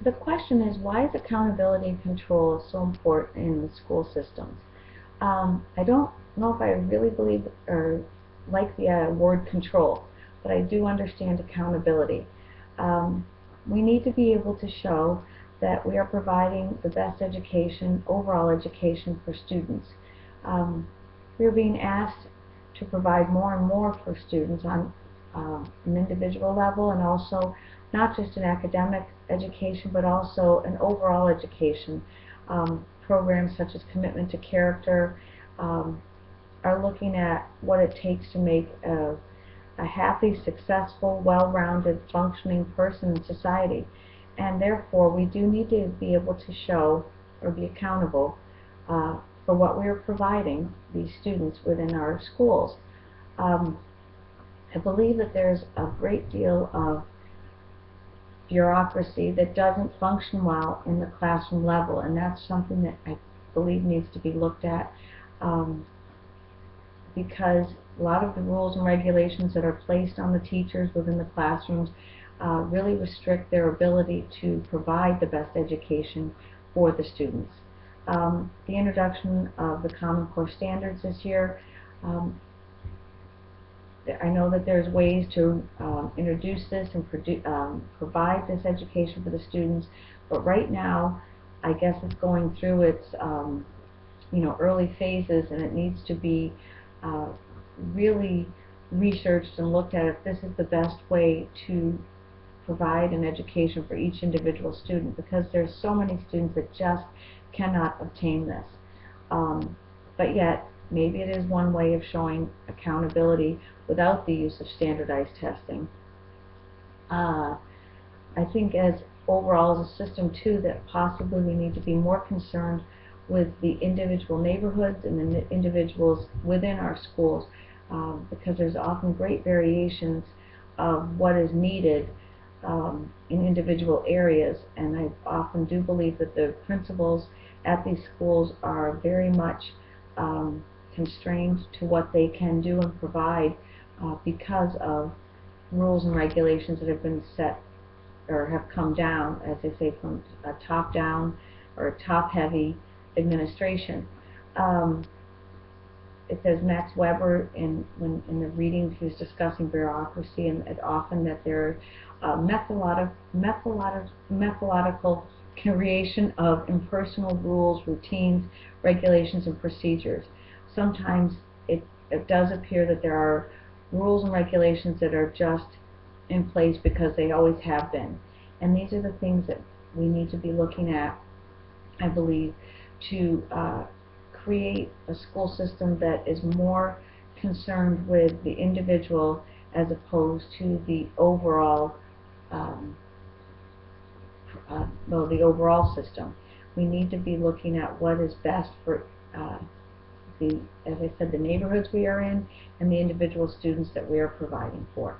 the question is, why is accountability and control so important in the school systems? I don't know if I really believe or like the word control, but I do understand accountability. We need to be able to show that we are providing the best education, overall education for students. We are being asked to provide more and more for students on an individual level, and also not just an academic education but also an overall education. Programs such as Commitment to Character are looking at what it takes to make a happy, successful, well-rounded, functioning person in society. And therefore we do need to be able to show or be accountable for what we are providing these students within our schools. I believe that there's a great deal of bureaucracy that doesn't function well in the classroom level, and that's something that I believe needs to be looked at, because a lot of the rules and regulations that are placed on the teachers within the classrooms really restrict their ability to provide the best education for the students. The introduction of the Common Core Standards this year, I know that there's ways to introduce this and provide this education for the students, but right now I guess it's going through its early phases, and it needs to be really researched and looked at if this is the best way to provide an education for each individual student, because there's so many students that just cannot obtain this. But yet maybe it is one way of showing accountability without the use of standardized testing. I think as overall as a system too, that possibly we need to be more concerned with the individual neighborhoods and the individuals within our schools, because there's often great variations of what is needed in individual areas, and I often do believe that the principals at these schools are very much constrained to what they can do and provide because of rules and regulations that have been set or have come down, as they say, from a top-down or a top-heavy administration. It says Max Weber in the reading, he was discussing bureaucracy, and often that there are methodological creation of impersonal rules, routines, regulations, and procedures. Sometimes it does appear that there are rules and regulations that are just in place because they always have been. And these are the things that we need to be looking at, I believe, to create a school system that is more concerned with the individual as opposed to the overall the overall system. We need to be looking at what is best for as I said, the neighborhoods we are in and the individual students that we are providing for.